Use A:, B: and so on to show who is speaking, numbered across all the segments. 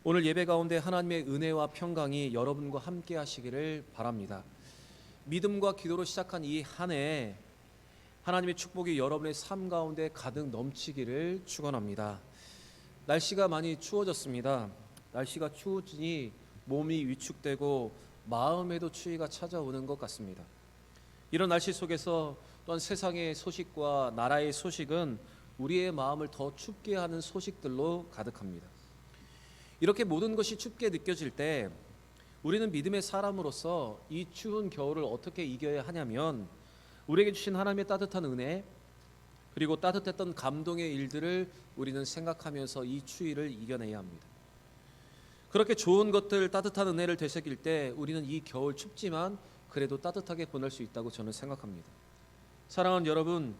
A: 오늘 예배 가운데 하나님의 은혜와 평강이 여러분과 함께 하시기를 바랍니다. 믿음과 기도로 시작한 이 한 해 하나님의 축복이 여러분의 삶 가운데 가득 넘치기를 축원합니다. 날씨가 많이 추워졌습니다. 날씨가 추워지니 몸이 위축되고 마음에도 추위가 찾아오는 것 같습니다. 이런 날씨 속에서 또한 세상의 소식과 나라의 소식은 우리의 마음을 더 춥게 하는 소식들로 가득합니다. 이렇게 모든 것이 춥게 느껴질 때 우리는 믿음의 사람으로서 이 추운 겨울을 어떻게 이겨야 하냐면, 우리에게 주신 하나님의 따뜻한 은혜 그리고 따뜻했던 감동의 일들을 우리는 생각하면서 이 추위를 이겨내야 합니다. 그렇게 좋은 것들, 따뜻한 은혜를 되새길 때 우리는 이 겨울 춥지만 그래도 따뜻하게 보낼 수 있다고 저는 생각합니다. 사랑하는 여러분,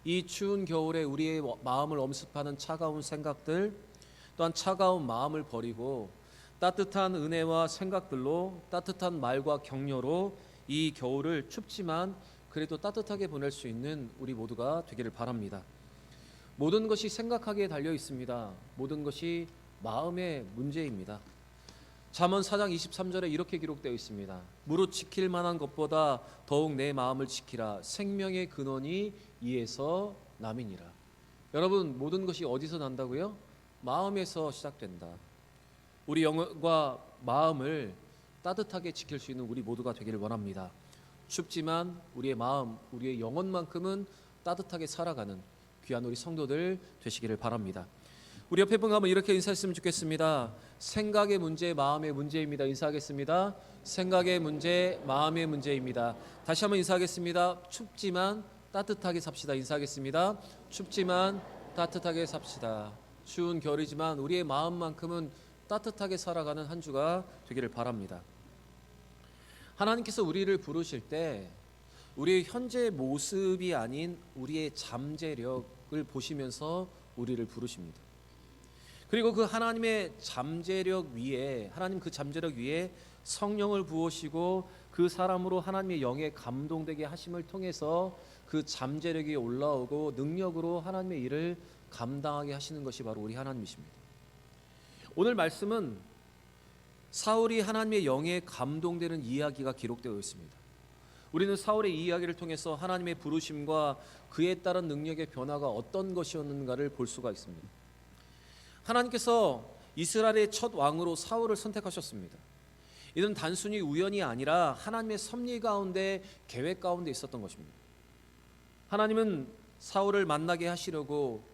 A: 이 추운 겨울에 우리의 마음을 엄습하는 차가운 생각들, 또한 차가운 마음을 버리고 따뜻한 은혜와 생각들로, 따뜻한 말과 격려로 이 겨울을 춥지만 그래도 따뜻하게 보낼 수 있는 우리 모두가 되기를 바랍니다. 모든 것이 생각하기에 달려 있습니다. 모든 것이 마음의 문제입니다. 잠언 4장 23절에 이렇게 기록되어 있습니다. 무릇 지킬 만한 것보다 더욱 내 마음을 지키라. 생명의 근원이 이에서 남이니라. 여러분, 모든 것이 어디서 난다고요? 마음에서 시작된다. 우리 영과 마음을 따뜻하게 지킬 수 있는 우리 모두가 되기를 원합니다. 춥지만 우리의 마음, 우리의 영혼만큼은 따뜻하게 살아가는 귀한 우리 성도들 되시기를 바랍니다. 우리 옆에 분 가면 이렇게 인사했으면 좋겠습니다. 생각의 문제, 마음의 문제입니다. 인사하겠습니다. 생각의 문제, 마음의 문제입니다. 다시 한번 인사하겠습니다. 춥지만 따뜻하게 삽시다. 인사하겠습니다. 춥지만 따뜻하게 삽시다. 추운 겨울이지만 우리의 마음만큼은 따뜻하게 살아가는 한 주가 되기를 바랍니다. 하나님께서 우리를 부르실 때 우리의 현재 모습이 아닌 우리의 잠재력을 보시면서 우리를 부르십니다. 그리고 그 하나님의 잠재력 위에, 하나님 그 잠재력 위에 성령을 부으시고 그 사람으로 하나님의 영에 감동되게 하심을 통해서 그 잠재력이 올라오고 능력으로 하나님의 일을 감당하게 하시는 것이 바로 우리 하나님이십니다. 오늘 말씀은 사울이 하나님의 영에 감동되는 이야기가 기록되어 있습니다. 우리는 사울의 이 이야기를 통해서 하나님의 부르심과 그에 따른 능력의 변화가 어떤 것이었는가를 볼 수가 있습니다. 하나님께서 이스라엘의 첫 왕으로 사울을 선택하셨습니다. 이는 단순히 우연이 아니라 하나님의 섭리 가운데, 계획 가운데 있었던 것입니다. 하나님은 사울을 만나게 하시려고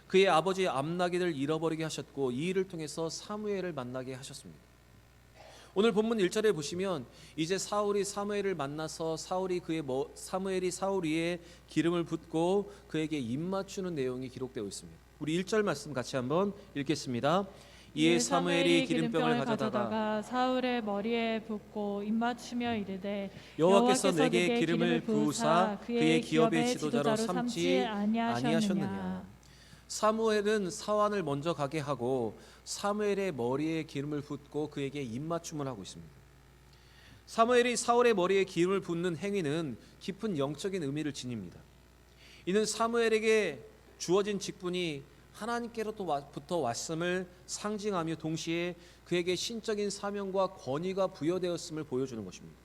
A: 그의 아버지 암나기를 잃어버리게 하셨고, 이 일을 통해서 사무엘을 만나게 하셨습니다. 오늘 본문 1절에 보시면 이제 사울이 사무엘을 만나서 사무엘이 사울 위에 기름을 붓고 그에게 입맞추는 내용이 기록되어 있습니다. 우리 1절 말씀 같이 한번 읽겠습니다. 이에 사무엘이 기름병을 가져다가
B: 사울의 머리에 붓고 입맞추며 이르되
A: 여호와께서 내게 기름을 부으사 그의 기업의 지도자로 삼지 아니하셨느냐. 사무엘은 사환을 먼저 가게 하고 사무엘의 머리에 기름을 붓고 그에게 입맞춤을 하고 있습니다. 사무엘이 사울의 머리에 기름을 붓는 행위는 깊은 영적인 의미를 지닙니다. 이는 사무엘에게 주어진 직분이 하나님께로부터 왔음을 상징하며 동시에 그에게 신적인 사명과 권위가 부여되었음을 보여주는 것입니다.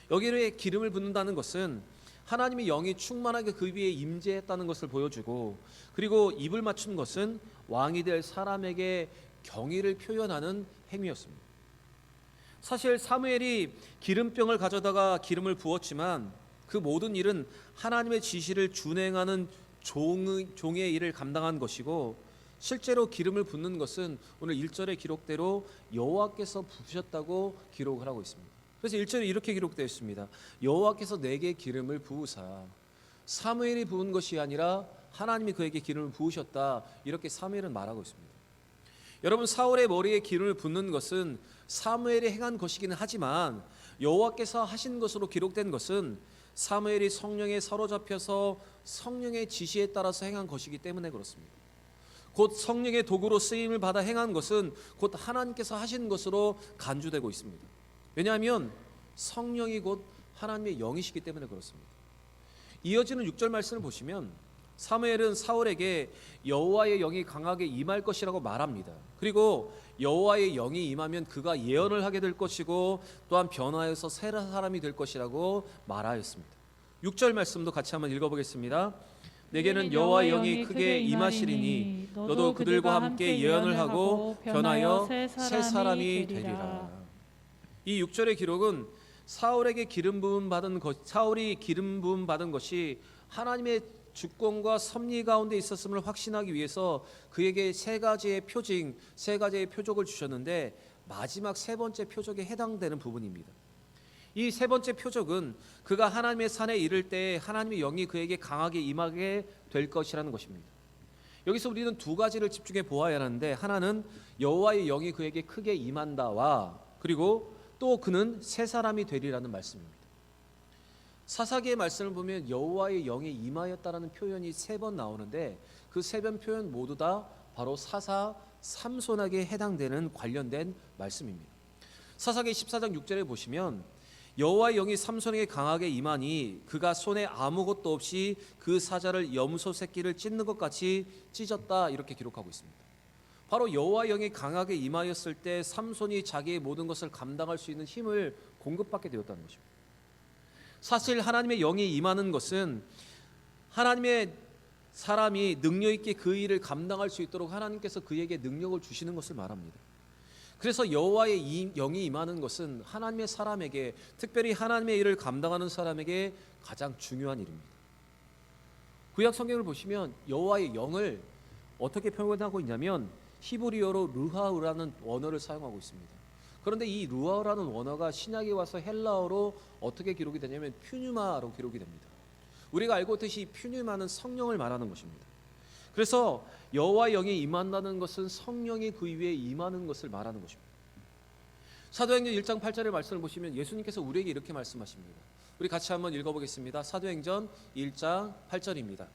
A: 여기에 기름을 붓는다는 것은 하나님의 영이 충만하게 그 위에 임재했다는 것을 보여주고, 그리고 입을 맞춘 것은 왕이 될 사람에게 경의를 표현하는 행위였습니다. 사실 사무엘이 기름병을 가져다가 기름을 부었지만 그 모든 일은 하나님의 지시를 준행하는 종의 일을 감당한 것이고, 실제로 기름을 붓는 것은 오늘 1절의 기록대로 여호와께서 부으셨다고 기록을 하고 있습니다. 그래서 1절에 이렇게 기록되어 있습니다. 여호와께서 내게 기름을 부으사. 사무엘이 부은 것이 아니라 하나님이 그에게 기름을 부으셨다, 이렇게 사무엘은 말하고 있습니다. 여러분, 사울의 머리에 기름을 붓는 것은 사무엘이 행한 것이기는 하지만 여호와께서 하신 것으로 기록된 것은 사무엘이 성령에 사로잡혀서 성령의 지시에 따라서 행한 것이기 때문에 그렇습니다. 곧 성령의 도구로 쓰임을 받아 행한 것은 곧 하나님께서 하신 것으로 간주되고 있습니다. 왜냐하면 성령이 곧 하나님의 영이시기 때문에 그렇습니다. 이어지는 6절 말씀을 보시면 사무엘은 사울에게 여호와의 영이 강하게 임할 것이라고 말합니다. 그리고 여호와의 영이 임하면 그가 예언을 하게 될 것이고 또한 변화해서 새 사람이 될 것이라고 말하였습니다. 6절 말씀도 같이 한번 읽어보겠습니다. 내게는 여호와의 영이 크게 임하시리니 너도 그들과 함께 예언을 하고 변하여 새 사람이 되리라. 이 6절의 기록은 사울이 기름 부음 받은 것이 하나님의 주권과 섭리 가운데 있었음을 확신하기 위해서 그에게 세 가지의 표적을 주셨는데 마지막 세 번째 표적에 해당되는 부분입니다. 이 세 번째 표적은 그가 하나님의 산에 이를 때 하나님의 영이 그에게 강하게 임하게 될 것이라는 것입니다. 여기서 우리는 두 가지를 집중해 보아야 하는데, 하나는 여호와의 영이 그에게 크게 임한다와 그리고 또 그는 새 사람이 되리라는 말씀입니다. 사사기의 말씀을 보면 여호와의 영이 임하였다라는 표현이 3번 나오는데 그 3번 표현 모두 다 바로 사사 삼손에게 해당되는 관련된 말씀입니다. 사사기 14장 6절에 보시면 여호와의 영이 삼손에게 강하게 임하니 그가 손에 아무것도 없이 그 사자를 염소 새끼를 찢는 것 같이 찢었다, 이렇게 기록하고 있습니다. 바로 여호와의 영이 강하게 임하였을 때 삼손이 자기의 모든 것을 감당할 수 있는 힘을 공급받게 되었다는 것입니다. 사실 하나님의 영이 임하는 것은 하나님의 사람이 능력 있게 그 일을 감당할 수 있도록 하나님께서 그에게 능력을 주시는 것을 말합니다. 그래서 여호와의 영이 임하는 것은 하나님의 사람에게, 특별히 하나님의 일을 감당하는 사람에게 가장 중요한 일입니다. 구약 성경을 보시면 여호와의 영을 어떻게 표현하고 있냐면 히브리어로 르하우라는 원어를 사용하고 있습니다. 그런데 이 르하우라는 원어가 신약에 와서 헬라어로 어떻게 기록이 되냐면 퓨뉴마로 기록이 됩니다. 우리가 알고 있듯이 퓨뉴마는 성령을 말하는 것입니다. 그래서 여호와의 영이 임한다는 것은 성령이 그 위에 임하는 것을 말하는 것입니다. 사도행전 1장 8절의 말씀을 보시면 예수님께서 우리에게 이렇게 말씀하십니다. 우리 같이 한번 읽어보겠습니다. 사도행전 1장 8절입니다.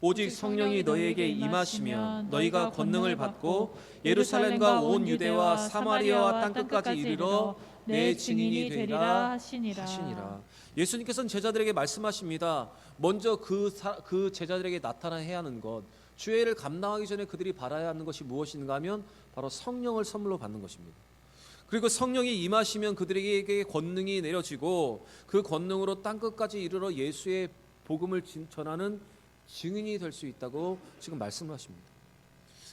A: 오직 성령이 너희에게 임하시면 너희가 권능을 받고 예루살렘과 온 유대와 사마리아와 땅끝까지 이르러 내 증인이 되리라 하시니라. 예수님께서는 제자들에게 말씀하십니다. 먼저 그 제자들에게 나타나야 하는 것, 주의 일을 감당하기 전에 그들이 바라야 하는 것이 무엇인가 하면 바로 성령을 선물로 받는 것입니다. 그리고 성령이 임하시면 그들에게 권능이 내려지고 그 권능으로 땅끝까지 이르러 예수의 복음을 전하는 증인이 될 수 있다고 지금 말씀을 하십니다.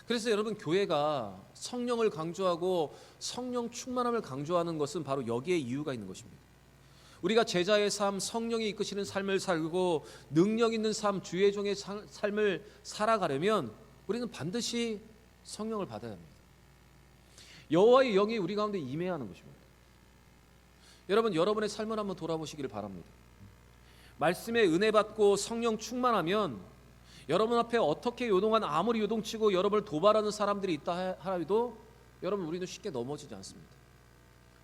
A: 그래서 여러분, 교회가 성령을 강조하고 성령 충만함을 강조하는 것은 바로 여기에 이유가 있는 것입니다. 우리가 제자의 삶, 성령이 이끄시는 삶을 살고 능력 있는 삶, 주의 종의 삶을 살아가려면 우리는 반드시 성령을 받아야 합니다. 여호와의 영이 우리 가운데 임해야 하는 것입니다. 여러분, 여러분의 삶을 한번 돌아보시기를 바랍니다. 말씀에 은혜 받고 성령 충만하면 여러분 앞에 어떻게 요동한, 아무리 요동치고 여러분을 도발하는 사람들이 있다 하더라도 여러분, 우리는 쉽게 넘어지지 않습니다.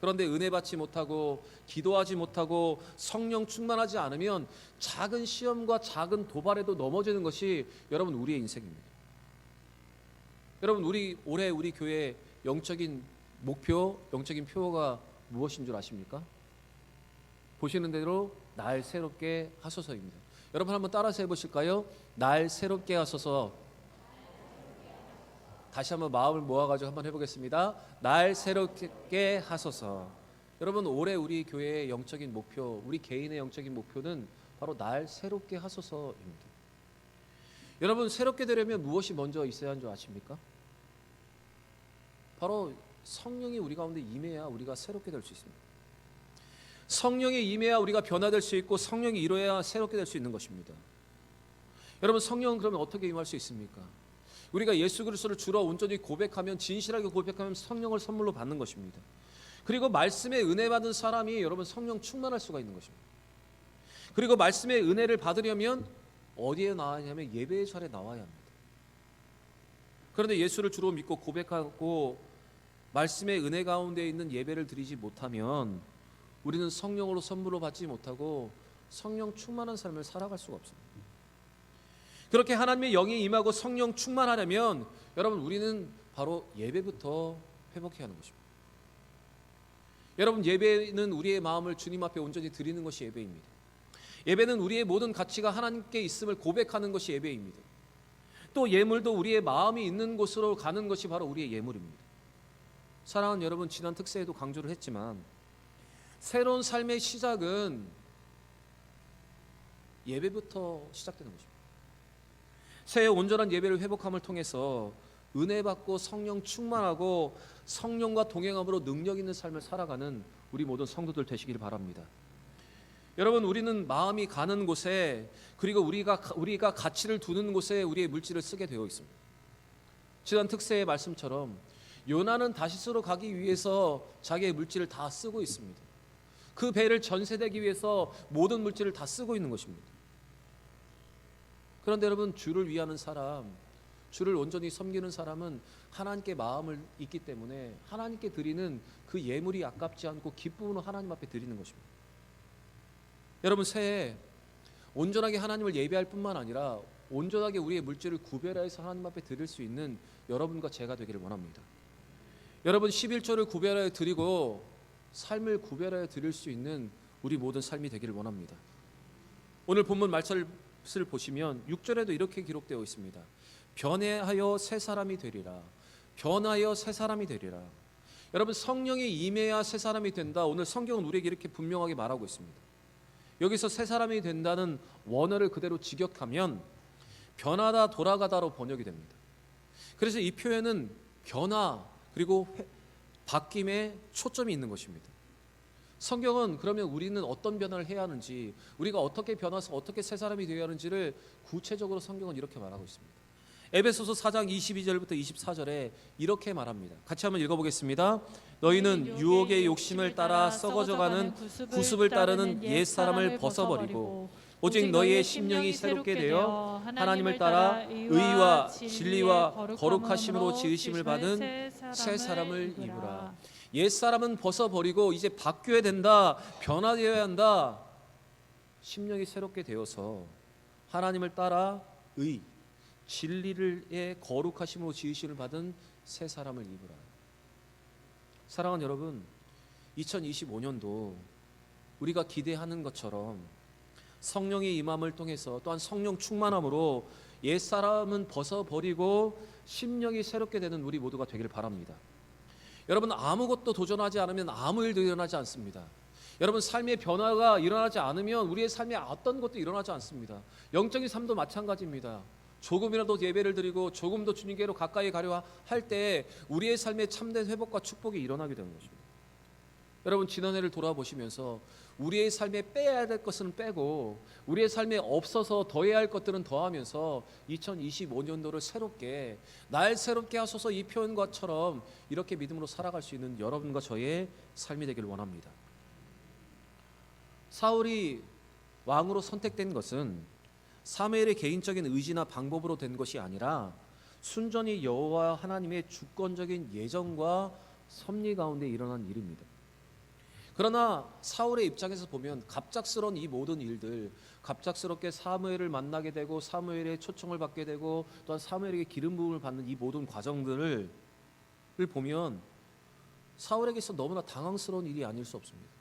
A: 그런데 은혜 받지 못하고 기도하지 못하고 성령 충만하지 않으면 작은 시험과 작은 도발에도 넘어지는 것이 여러분 우리의 인생입니다. 여러분, 올해 우리 교회 영적인 목표, 영적인 표어가 무엇인 줄 아십니까? 보시는 대로 날 새롭게 하소서입니다. 여러분 한번 따라서 해보실까요? 날 새롭게 하소서. 다시 한번 마음을 모아가지고 한번 해보겠습니다. 날 새롭게 하소서. 여러분, 올해 우리 교회의 영적인 목표, 우리 개인의 영적인 목표는 바로 날 새롭게 하소서입니다. 여러분, 새롭게 되려면 무엇이 먼저 있어야 하는 줄 아십니까? 바로 성령이 우리 가운데 임해야 우리가 새롭게 될 수 있습니다. 성령이 임해야 우리가 변화될 수 있고 성령이 이루어야 새롭게 될 수 있는 것입니다. 여러분, 성령은 그러면 어떻게 임할 수 있습니까? 우리가 예수 그리스도를 주로 온전히 고백하면, 진실하게 고백하면 성령을 선물로 받는 것입니다. 그리고 말씀에 은혜 받은 사람이 여러분 성령 충만할 수가 있는 것입니다. 그리고 말씀의 은혜를 받으려면 어디에 나와야 하냐면 예배의 자리에 나와야 합니다. 그런데 예수를 주로 믿고 고백하고 말씀의 은혜 가운데 있는 예배를 드리지 못하면 우리는 성령으로 선물로 받지 못하고 성령 충만한 삶을 살아갈 수가 없습니다. 그렇게 하나님의 영이 임하고 성령 충만하려면 여러분, 우리는 바로 예배부터 회복해야 하는 것입니다. 여러분, 예배는 우리의 마음을 주님 앞에 온전히 드리는 것이 예배입니다. 예배는 우리의 모든 가치가 하나님께 있음을 고백하는 것이 예배입니다. 또 예물도 우리의 마음이 있는 곳으로 가는 것이 바로 우리의 예물입니다. 사랑하는 여러분, 지난 특세에도 강조를 했지만 새로운 삶의 시작은 예배부터 시작되는 것입니다. 새해 온전한 예배를 회복함을 통해서 은혜 받고 성령 충만하고 성령과 동행함으로 능력 있는 삶을 살아가는 우리 모든 성도들 되시길 바랍니다. 여러분, 우리는 마음이 가는 곳에, 그리고 우리가 가치를 두는 곳에 우리의 물질을 쓰게 되어 있습니다. 지난 특세의 말씀처럼 요나는 다시스로 가기 위해서 자기의 물질을 다 쓰고 있습니다. 그 배를 전세되기 위해서 모든 물질을 다 쓰고 있는 것입니다. 그런데 여러분, 주를 위하는 사람, 주를 온전히 섬기는 사람은 하나님께 마음을 있기 때문에 하나님께 드리는 그 예물이 아깝지 않고 기쁨으로 하나님 앞에 드리는 것입니다. 여러분, 새해 온전하게 하나님을 예배할 뿐만 아니라 온전하게 우리의 물질을 구별해서 하나님 앞에 드릴 수 있는 여러분과 제가 되기를 원합니다. 여러분, 11조를 구별하여 드리고 삶을 구별하여 드릴 수 있는 우리 모든 삶이 되기를 원합니다. 오늘 본문 말씀을 보시면 6절에도 이렇게 기록되어 있습니다. 변해하여 새 사람이 되리라. 변하여 새 사람이 되리라. 여러분, 성령이 임해야 새 사람이 된다. 오늘 성경은 우리에게 이렇게 분명하게 말하고 있습니다. 여기서 새 사람이 된다는 원어를 그대로 직역하면 변하다 돌아가다로 번역이 됩니다. 그래서 이 표현은 변화 그리고 바뀜에 초점이 있는 것입니다. 성경은 그러면 우리는 어떤 변화를 해야 하는지, 우리가 어떻게 변화해서 어떻게 새 사람이 되어야 하는지를 구체적으로 성경은 이렇게 말하고 있습니다. 에베소서 4장 22절부터 24절에 이렇게 말합니다. 같이 한번 읽어보겠습니다. 너희는 유혹의 욕심을 따라 썩어져가는 구습을 따르는 옛사람을 벗어버리고 오직 너희의 심령이 새롭게 되어 하나님을 따라 의와 진리와 거룩하심으로 지으심을 받은 새 사람을 입으라. 옛사람은 벗어버리고 이제 바뀌어야 된다, 변화되어야 한다. 심령이 새롭게 되어서 하나님을 따라 의, 진리의 거룩하심으로 지으심을 받은 새 사람을 입으라. 사랑하는 여러분, 2025년도 우리가 기대하는 것처럼 성령의 임함을 통해서 또한 성령 충만함으로 옛사람은 벗어버리고 심령이 새롭게 되는 우리 모두가 되기를 바랍니다. 여러분, 아무것도 도전하지 않으면 아무 일도 일어나지 않습니다. 여러분, 삶의 변화가 일어나지 않으면 우리의 삶에 어떤 것도 일어나지 않습니다. 영적인 삶도 마찬가지입니다. 조금이라도 예배를 드리고 조금 더 주님께로 가까이 가려 할 때 우리의 삶에 참된 회복과 축복이 일어나게 되는 것입니다. 여러분, 지난 해를 돌아보시면서 우리의 삶에 빼야 될 것은 빼고 우리의 삶에 없어서 더해야 할 것들은 더하면서 2025년도를 새롭게, 날 새롭게 하소서, 이 표현과처럼 이렇게 믿음으로 살아갈 수 있는 여러분과 저의 삶이 되기를 원합니다. 사울이 왕으로 선택된 것은 사무엘의 개인적인 의지나 방법으로 된 것이 아니라 순전히 여호와 하나님의 주권적인 예정과 섭리 가운데 일어난 일입니다. 그러나 사울의 입장에서 보면 갑작스러운 이 모든 일들, 갑작스럽게 사무엘을 만나게 되고 사무엘의 초청을 받게 되고 또한 사무엘에게 기름 부음을 받는 이 모든 과정들을 보면 사울에게서 너무나 당황스러운 일이 아닐 수 없습니다.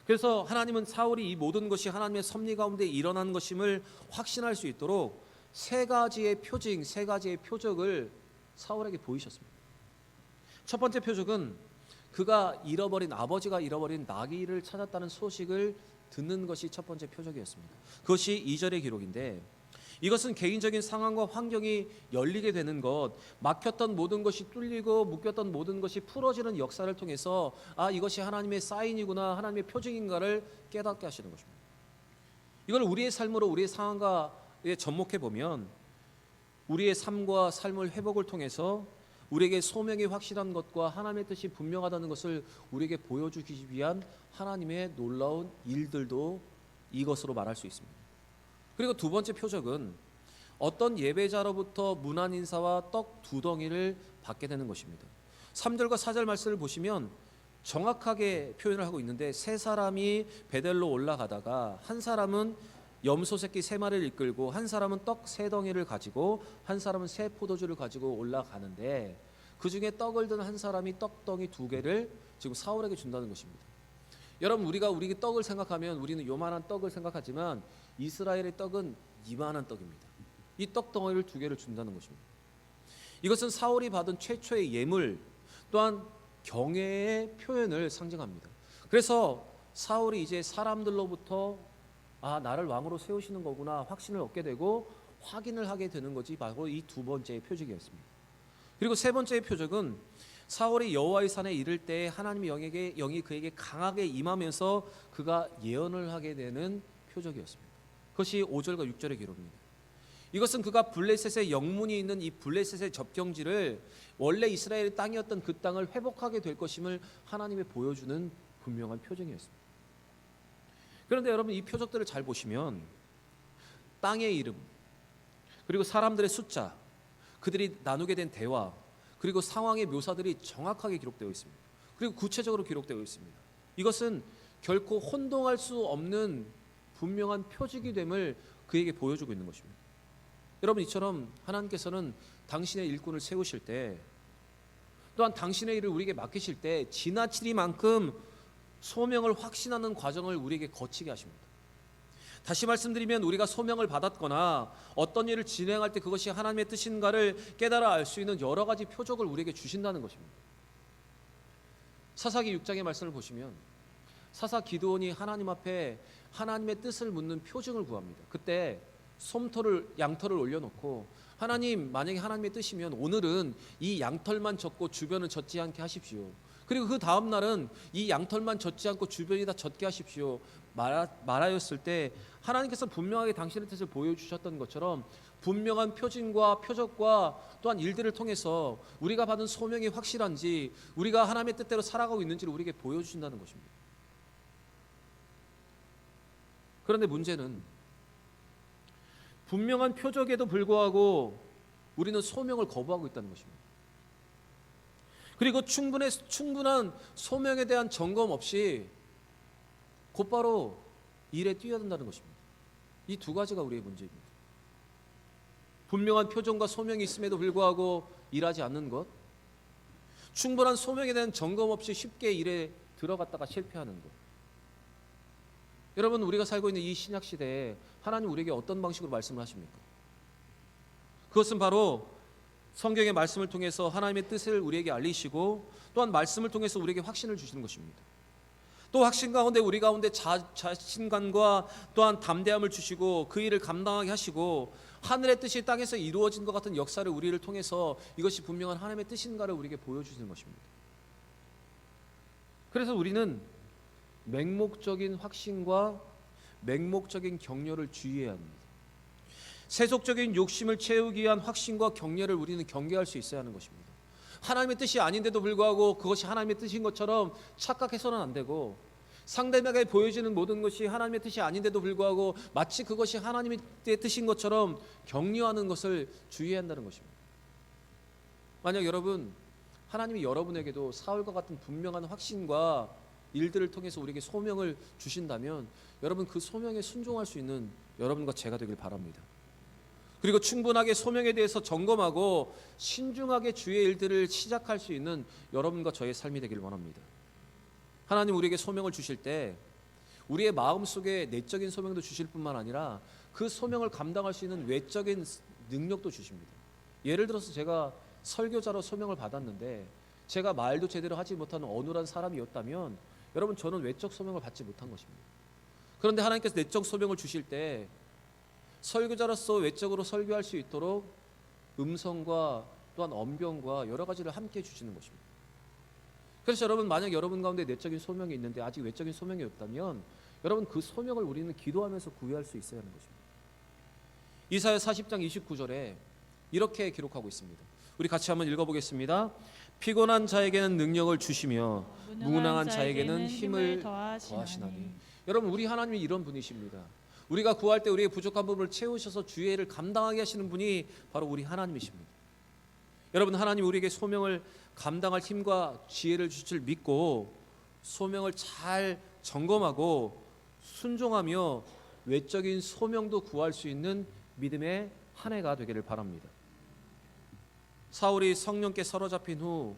A: 그래서 하나님은 사울이 이 모든 것이 하나님의 섭리 가운데 일어난 것임을 확신할 수 있도록 세 가지의 표징, 세 가지의 표적을 사울에게 보이셨습니다. 첫 번째 표적은 그가 잃어버린, 아버지가 잃어버린 나귀를 찾았다는 소식을 듣는 것이 첫 번째 표적이었습니다. 그것이 2절의 기록인데, 이것은 개인적인 상황과 환경이 열리게 되는 것, 막혔던 모든 것이 뚫리고 묶였던 모든 것이 풀어지는 역사를 통해서 이것이 하나님의 사인이구나, 하나님의 표징인가를 깨닫게 하시는 것입니다. 이걸 우리의 삶으로, 우리의 상황과에 접목해 보면 우리의 삶과 삶을 회복을 통해서 우리에게 소명이 확실한 것과 하나님의 뜻이 분명하다는 것을 우리에게 보여주기 위한 하나님의 놀라운 일들도 이것으로 말할 수 있습니다. 그리고 두 번째 표적은 어떤 예배자로부터 문안 인사와 떡 2덩이를 받게 되는 것입니다. 3절과 4절 말씀을 보시면 정확하게 표현을 하고 있는데, 세 사람이 베델로 올라가다가 한 사람은 염소 새끼 3마리를 이끌고 한 사람은 떡 3덩이를 가지고 한 사람은 새 포도주를 가지고 올라가는데, 그 중에 떡을 든 한 사람이 떡덩이 2개를 지금 사울에게 준다는 것입니다. 여러분 우리가 떡을 생각하면 우리는 요만한 떡을 생각하지만 이스라엘의 떡은 이만한 떡입니다. 이 떡 덩어리를 2개를 준다는 것입니다. 이것은 사울이 받은 최초의 예물 또한 경외의 표현을 상징합니다. 그래서 사울이 이제 사람들로부터 나를 왕으로 세우시는 거구나 확신을 얻게 되고 확인을 하게 되는 것이 바로 이 2번째의 표적이었습니다. 그리고 3번째의 표적은 사울이 여호와의 산에 이를 때 하나님의 영이 그에게 강하게 임하면서 그가 예언을 하게 되는 표적이었습니다. 그것이 5절과 6절의 기록입니다. 이것은 그가 블레셋의 영문이 있는 이 블레셋의 접경지를 원래 이스라엘의 땅이었던 그 땅을 회복하게 될 것임을 하나님이 보여주는 분명한 표징이었습니다. 그런데 여러분 이 표적들을 잘 보시면 땅의 이름 그리고 사람들의 숫자 그들이 나누게 된 대화 그리고 상황의 묘사들이 정확하게 기록되어 있습니다. 그리고 구체적으로 기록되어 있습니다. 이것은 결코 혼동할 수 없는 분명한 표적이 됨을 그에게 보여주고 있는 것입니다. 여러분 이처럼 하나님께서는 당신의 일꾼을 세우실 때 또한 당신의 일을 우리에게 맡기실 때 지나치리만큼 소명을 확신하는 과정을 우리에게 거치게 하십니다. 다시 말씀드리면 우리가 소명을 받았거나 어떤 일을 진행할 때 그것이 하나님의 뜻인가를 깨달아 알 수 있는 여러 가지 표적을 우리에게 주신다는 것입니다. 사사기 6장의 말씀을 보시면 사사 기드온이 하나님 앞에 하나님의 뜻을 묻는 표징을 구합니다. 그때 양털을 올려놓고 하나님 만약에 하나님의 뜻이면 오늘은 이 양털만 젖고 주변은 젖지 않게 하십시오. 그리고 그 다음 날은 이 양털만 젖지 않고 주변이 다 젖게 하십시오. 말하였을 때 하나님께서 분명하게 당신의 뜻을 보여주셨던 것처럼 분명한 표징과 표적과 또한 일들을 통해서 우리가 받은 소명이 확실한지 우리가 하나님의 뜻대로 살아가고 있는지를 우리에게 보여주신다는 것입니다. 그런데 문제는 분명한 표적에도 불구하고 우리는 소명을 거부하고 있다는 것입니다. 그리고 충분한 소명에 대한 점검 없이 곧바로 일에 뛰어든다는 것입니다. 이 2가지가 우리의 문제입니다. 분명한 표정과 소명이 있음에도 불구하고 일하지 않는 것, 충분한 소명에 대한 점검 없이 쉽게 일에 들어갔다가 실패하는 것. 여러분 우리가 살고 있는 이 신약 시대에 하나님 우리에게 어떤 방식으로 말씀을 하십니까? 그것은 바로 성경의 말씀을 통해서 하나님의 뜻을 우리에게 알리시고 또한 말씀을 통해서 우리에게 확신을 주시는 것입니다. 또 확신 가운데 우리 가운데 자신감과 또한 담대함을 주시고 그 일을 감당하게 하시고 하늘의 뜻이 땅에서 이루어진 것 같은 역사를 우리를 통해서 이것이 분명한 하나님의 뜻인가를 우리에게 보여주시는 것입니다. 그래서 우리는 맹목적인 확신과 맹목적인 격려를 주의해야 합니다. 세속적인 욕심을 채우기 위한 확신과 격려를 우리는 경계할 수 있어야 하는 것입니다. 하나님의 뜻이 아닌데도 불구하고 그것이 하나님의 뜻인 것처럼 착각해서는 안 되고 상대방에게 보여지는 모든 것이 하나님의 뜻이 아닌데도 불구하고 마치 그것이 하나님의 뜻인 것처럼 격려하는 것을 주의해야 한다는 것입니다. 만약 여러분 하나님이 여러분에게도 사울과 같은 분명한 확신과 일들을 통해서 우리에게 소명을 주신다면 여러분 그 소명에 순종할 수 있는 여러분과 제가 되길 바랍니다. 그리고 충분하게 소명에 대해서 점검하고 신중하게 주의 일들을 시작할 수 있는 여러분과 저의 삶이 되기를 원합니다. 하나님 우리에게 소명을 주실 때 우리의 마음속에 내적인 소명도 주실 뿐만 아니라 그 소명을 감당할 수 있는 외적인 능력도 주십니다. 예를 들어서 제가 설교자로 소명을 받았는데 제가 말도 제대로 하지 못하는 어눌한 사람이었다면 여러분 저는 외적 소명을 받지 못한 것입니다. 그런데 하나님께서 내적 소명을 주실 때 설교자로서 외적으로 설교할 수 있도록 음성과 또한 언변과 여러 가지를 함께 주시는 것입니다. 그래서 여러분 만약 여러분 가운데 내적인 소명이 있는데 아직 외적인 소명이 없다면 여러분 그 소명을 우리는 기도하면서 구해할 수 있어야 하는 것입니다. 이사야 40장 29절에 이렇게 기록하고 있습니다. 우리 같이 한번 읽어보겠습니다. 피곤한 자에게는 능력을 주시며 무능한 자에게는 힘을 더하시나니. 여러분 우리 하나님이 이런 분이십니다. 우리가 구할 때 우리의 부족한 부분을 채우셔서 주의 일을 감당하게 하시는 분이 바로 우리 하나님이십니다. 여러분 하나님 우리에게 소명을 감당할 힘과 지혜를 주실 줄 믿고 소명을 잘 점검하고 순종하며 외적인 소명도 구할 수 있는 믿음의 한 해가 되기를 바랍니다. 사울이 성령께 사로잡힌 후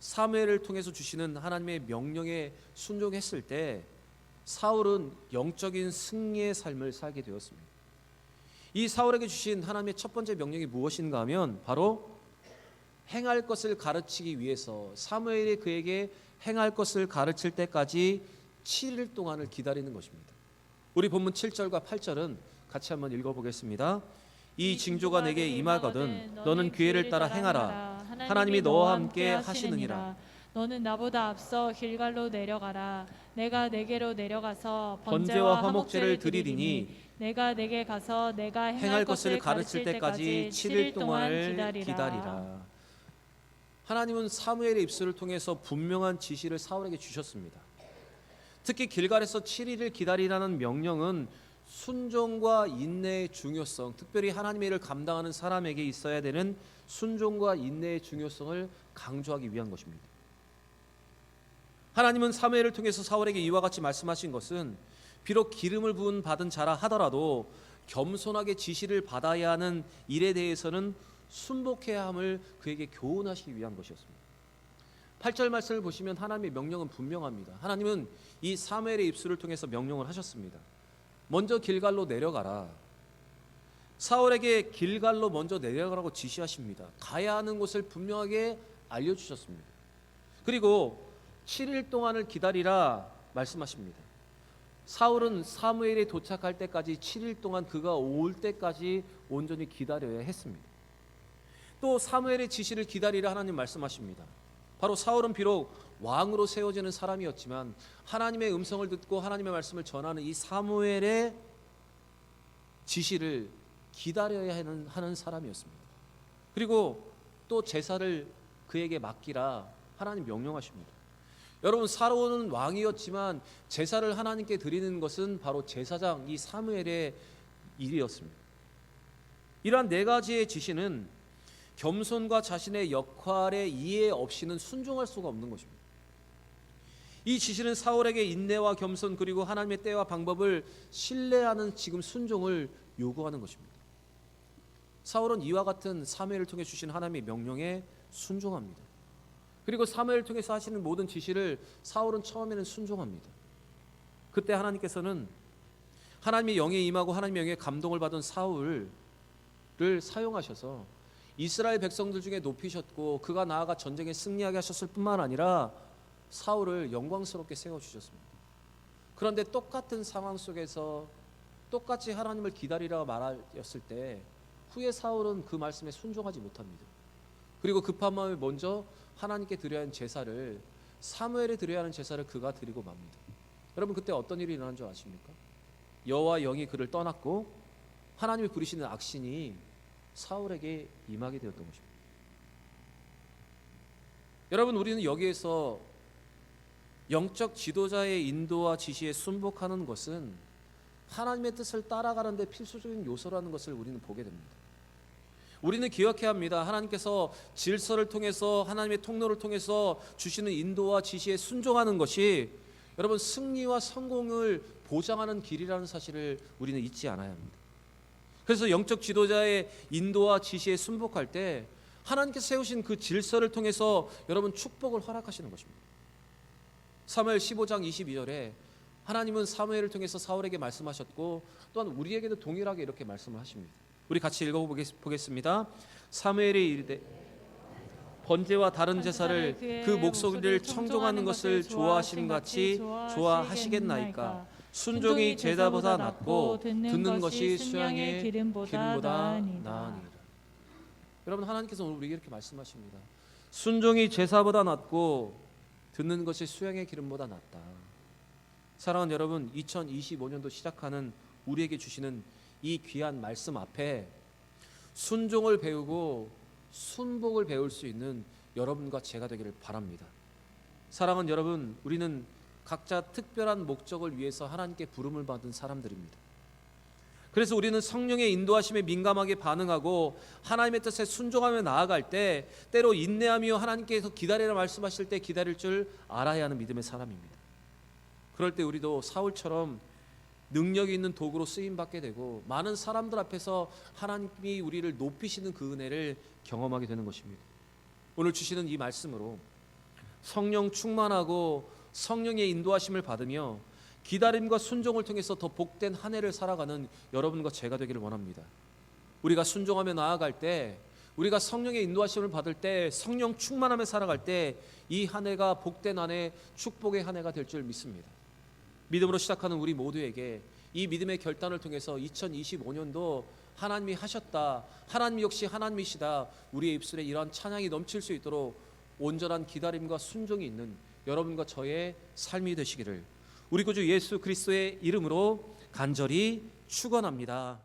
A: 사무엘을 통해서 주시는 하나님의 명령에 순종했을 때 사울은 영적인 승리의 삶을 살게 되었습니다. 이 사울에게 주신 하나님의 첫 번째 명령이 무엇인가 하면 바로 행할 것을 가르치기 위해서 사무엘이 그에게 행할 것을 가르칠 때까지 7일 동안을 기다리는 것입니다. 우리 본문 7절과 8절은 같이 한번 읽어보겠습니다. 이 징조가 내게 임하거든 너는 기회를 따라 행하라. 하나님이 너와 함께 하시느니라.
B: 너는 나보다 앞서 길갈로 내려가라. 내가 내게로 내려가서
A: 번제와 화목제를 드리리니
B: 내가 내게 가서 내가
A: 행할 것을 가르칠 때까지 7일 동안을 기다리라. 하나님은 사무엘의 입술을 통해서 분명한 지시를 사울에게 주셨습니다. 특히 길갈에서 7일을 기다리라는 명령은 순종과 인내의 중요성, 특별히 하나님의 일을 감당하는 사람에게 있어야 되는 순종과 인내의 중요성을 강조하기 위한 것입니다. 하나님은 사무엘을 통해서 사울에게 이와 같이 말씀하신 것은 비록 기름을 부은 받은 자라 하더라도 겸손하게 지시를 받아야 하는 일에 대해서는 순복해야 함을 그에게 교훈하시기 위한 것이었습니다. 8절 말씀을 보시면 하나님의 명령은 분명합니다. 하나님은 이 사무엘의 입술을 통해서 명령을 하셨습니다. 먼저 길갈로 내려가라. 사울에게 길갈로 먼저 내려가라고 지시하십니다. 가야 하는 곳을 분명하게 알려주셨습니다. 그리고 7일 동안을 기다리라 말씀하십니다. 사울은 사무엘이 도착할 때까지 7일 동안 그가 올 때까지 온전히 기다려야 했습니다. 또 사무엘의 지시를 기다리라 하나님 말씀하십니다. 바로 사울은 비록 왕으로 세워지는 사람이었지만 하나님의 음성을 듣고 하나님의 말씀을 전하는 이 사무엘의 지시를 기다려야 하는 사람이었습니다. 그리고 또 제사를 그에게 맡기라 하나님 명령하십니다. 여러분, 사울은 왕이었지만 제사를 하나님께 드리는 것은 바로 제사장 이 사무엘의 일이었습니다. 이러한 네 가지의 지시는 겸손과 자신의 역할의 이해 없이는 순종할 수가 없는 것입니다. 이 지시는 사울에게 인내와 겸손 그리고 하나님의 때와 방법을 신뢰하는 지금 순종을 요구하는 것입니다. 사울은 이와 같은 사무엘을 통해 주신 하나님의 명령에 순종합니다. 그리고 사무엘을 통해서 하시는 모든 지시를 사울은 처음에는 순종합니다. 그때 하나님께서는 하나님의 영에 임하고 하나님의 영에 감동을 받은 사울을 사용하셔서 이스라엘 백성들 중에 높이셨고 그가 나아가 전쟁에 승리하게 하셨을 뿐만 아니라 사울을 영광스럽게 세워주셨습니다. 그런데 똑같은 상황 속에서 똑같이 하나님을 기다리라 말하였을 때 후에 사울은 그 말씀에 순종하지 못합니다. 그리고 급한 마음에 먼저 하나님께 드려야 하는 제사를 사무엘에 드려야 하는 제사를 그가 드리고 맙니다. 여러분, 그때 어떤 일이 일어난 줄 아십니까? 여호와 영이 그를 떠났고 하나님이 부리시는 악신이 사울에게 임하게 되었던 것입니다. 여러분, 우리는 여기에서 영적 지도자의 인도와 지시에 순복하는 것은 하나님의 뜻을 따라가는 데 필수적인 요소라는 것을 우리는 보게 됩니다. 우리는 기억해야 합니다. 하나님께서 질서를 통해서 하나님의 통로를 통해서 주시는 인도와 지시에 순종하는 것이 여러분 승리와 성공을 보장하는 길이라는 사실을 우리는 잊지 않아야 합니다. 그래서 영적 지도자의 인도와 지시에 순복할 때 하나님께서 세우신 그 질서를 통해서 여러분 축복을 허락하시는 것입니다. 사무엘 15장 22절에 하나님은 사무엘을 통해서 사울에게 말씀하셨고 또한 우리에게도 동일하게 이렇게 말씀을 하십니다. 우리 같이 읽어보겠습니다. 사무엘이 이르되 번제와 다른 제사를 그 목소리를 청종하는 것을 좋아하심 같이 좋아하시겠나이까. 순종이 제사보다 낫고 듣는 것이 수양의 기름보다 나으니라. 여러분, 하나님께서 오늘 우리에게 이렇게 말씀하십니다. 순종이 제사보다 낫고 듣는 것이 수양의 기름보다 낫다. 사랑하는 여러분, 2025년도 시작하는 우리에게 주시는 이 귀한 말씀 앞에 순종을 배우고 순복을 배울 수 있는 여러분과 제가 되기를 바랍니다. 사랑하는 여러분, 우리는 각자 특별한 목적을 위해서 하나님께 부름을 받은 사람들입니다. 그래서 우리는 성령의 인도하심에 민감하게 반응하고 하나님의 뜻에 순종하며 나아갈 때 때로 인내하며 하나님께서 기다리라 말씀하실 때 기다릴 줄 알아야 하는 믿음의 사람입니다. 그럴 때 우리도 사울처럼 능력이 있는 도구로 쓰임받게 되고 많은 사람들 앞에서 하나님이 우리를 높이시는 그 은혜를 경험하게 되는 것입니다. 오늘 주시는 이 말씀으로 성령 충만하고 성령의 인도하심을 받으며 기다림과 순종을 통해서 더 복된 한 해를 살아가는 여러분과 제가 되기를 원합니다. 우리가 순종하며 나아갈 때, 우리가 성령의 인도하심을 받을 때, 성령 충만하며 살아갈 때 이 한 해가 복된 한 해, 축복의 한 해가 될 줄 믿습니다. 믿음으로 시작하는 우리 모두에게 이 믿음의 결단을 통해서 2025년도 하나님이 하셨다, 하나님 역시 하나님이시다, 우리의 입술에 이러한 찬양이 넘칠 수 있도록 온전한 기다림과 순종이 있는 여러분과 저의 삶이 되시기를 우리 구주 예수 그리스도의 이름으로 간절히 축원합니다.